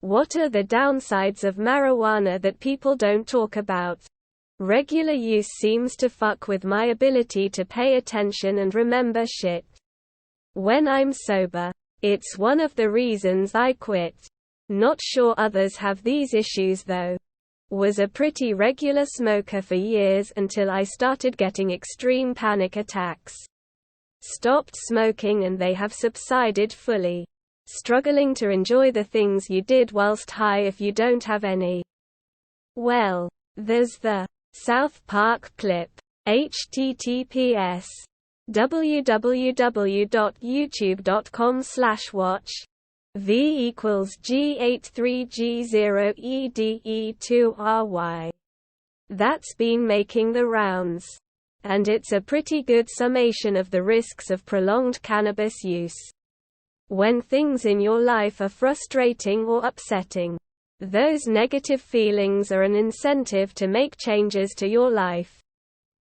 What are the downsides of marijuana that people don't talk about? Regular use seems to fuck with my ability to pay attention and remember shit when I'm sober. It's one of the reasons I quit. Not sure others have these issues though. Was a pretty regular smoker for years until I started getting extreme panic attacks. Stopped smoking and they have subsided fully. Struggling to enjoy the things you did whilst high if you don't have any. Well, there's the South Park clip. https://www.youtube.com/watch v = G83G0EDE2RY. That's been making the rounds. And it's a pretty good summation of the risks of prolonged cannabis use. When things in your life are frustrating or upsetting, those negative feelings are an incentive to make changes to your life.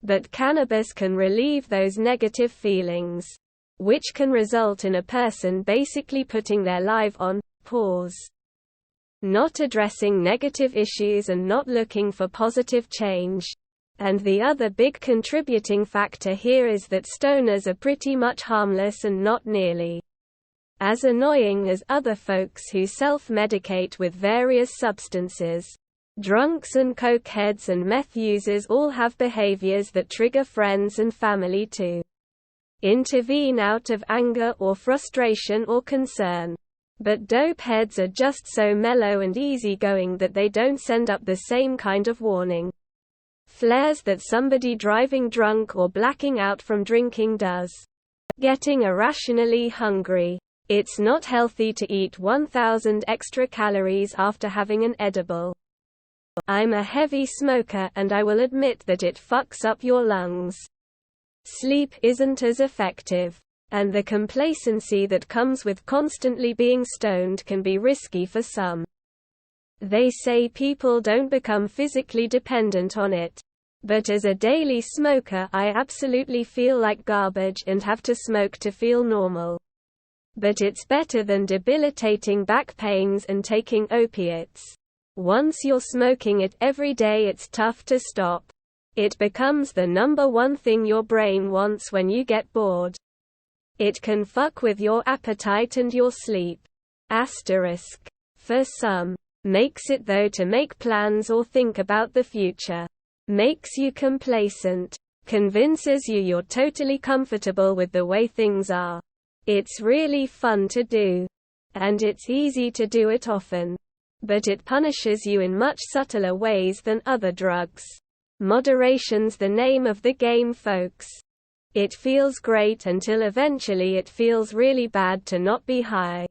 But cannabis can relieve those negative feelings, which can result in a person basically putting their life on pause. Not addressing negative issues and not looking for positive change. And the other big contributing factor here is that stoners are pretty much harmless and not nearly as annoying as other folks who self-medicate with various substances. Drunks and cokeheads and meth users all have behaviors that trigger friends and family to intervene out of anger or frustration or concern. But dope heads are just so mellow and easygoing that they don't send up the same kind of warning flares that somebody driving drunk or blacking out from drinking does. Getting irrationally hungry. It's not healthy to eat 1,000 extra calories after having an edible. I'm a heavy smoker and I will admit that it fucks up your lungs. Sleep isn't as effective. And the complacency that comes with constantly being stoned can be risky for some. They say people don't become physically dependent on it. But as a daily smoker I absolutely feel like garbage and have to smoke to feel normal. But it's better than debilitating back pains and taking opiates. Once you're smoking it every day it's tough to stop. It becomes the number one thing your brain wants when you get bored. It can fuck with your appetite and your sleep. For some, makes it though to make plans or think about the future. Makes you complacent. Convinces you're totally comfortable with the way things are. It's really fun to do. And it's easy to do it often. But it punishes you in much subtler ways than other drugs. Moderation's the name of the game, folks. It feels great until eventually it feels really bad to not be high.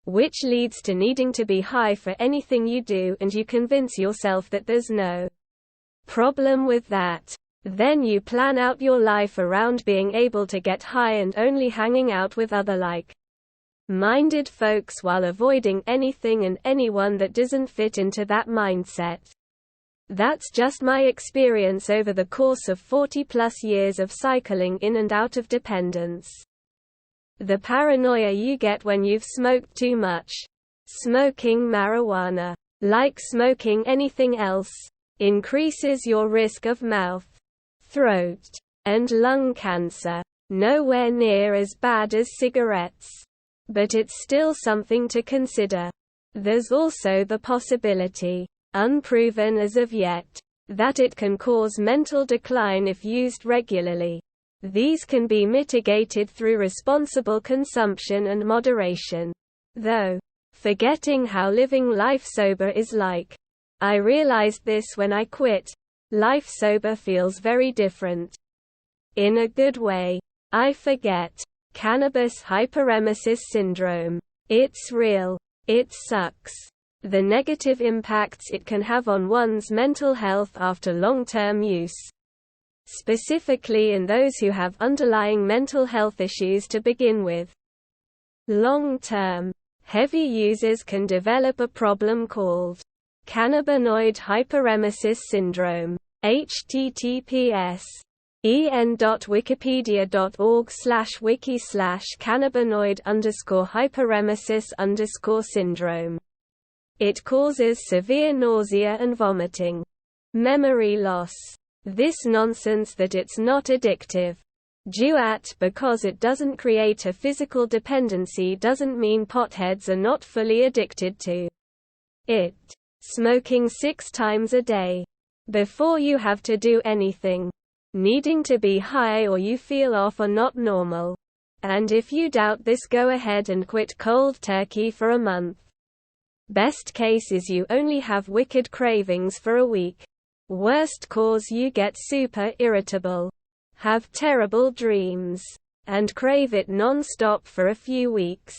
Which leads to needing to be high for anything you do and you convince yourself that there's no problem with that. Then you plan out your life around being able to get high and only hanging out with other like-minded folks while avoiding anything and anyone that doesn't fit into that mindset. That's just my experience over the course of 40+ years of cycling in and out of dependence. The paranoia you get when you've smoked too much. Smoking marijuana, like smoking anything else, increases your risk of mouth, throat, and lung cancer. Nowhere near as bad as cigarettes. But it's still something to consider. There's also the possibility, unproven as of yet, that it can cause mental decline if used regularly. These can be mitigated through responsible consumption and moderation. Though, forgetting how living life sober is like. I realized this when I quit. Life sober feels very different. In a good way. I forget. Cannabis hyperemesis syndrome. It's real. It sucks. The negative impacts it can have on one's mental health after long-term use. Specifically in those who have underlying mental health issues to begin with. Long-term, heavy users can develop a problem called cannabinoid hyperemesis syndrome. https://en.wikipedia.org/wiki/cannabinoid_hyperemesis_syndrome It causes severe nausea and vomiting. Memory loss. This nonsense that it's not addictive. Duat because it doesn't create a physical dependency doesn't mean potheads are not fully addicted to it. Smoking 6 times a day. Before you have to do anything. Needing to be high or you feel off are not normal. And if you doubt this, go ahead and quit cold turkey for a month. Best case is you only have wicked cravings for a week. Worst cause you get super irritable, have terrible dreams, and crave it non-stop for a few weeks.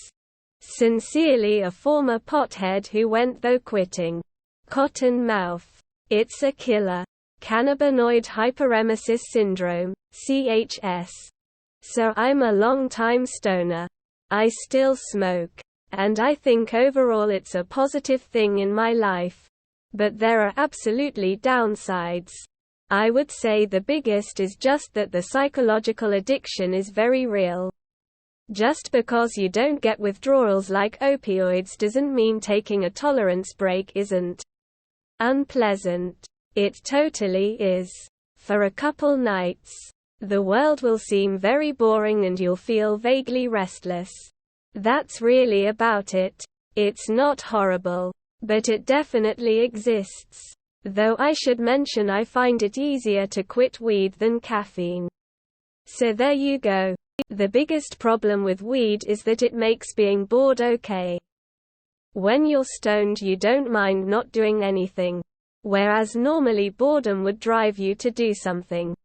Sincerely, a former pothead who went though quitting. Cotton mouth. It's a killer. Cannabinoid hyperemesis syndrome, CHS. So I'm a long-time stoner. I still smoke. And I think overall it's a positive thing in my life. But there are absolutely downsides. I would say the biggest is just that the psychological addiction is very real. Just because you don't get withdrawals like opioids doesn't mean taking a tolerance break isn't unpleasant. It totally is. For a couple nights, the world will seem very boring and you'll feel vaguely restless. That's really about it. It's not horrible. But it definitely exists. Though I should mention I find it easier to quit weed than caffeine. So there you go. The biggest problem with weed is that it makes being bored okay. When you're stoned you don't mind not doing anything. Whereas normally boredom would drive you to do something.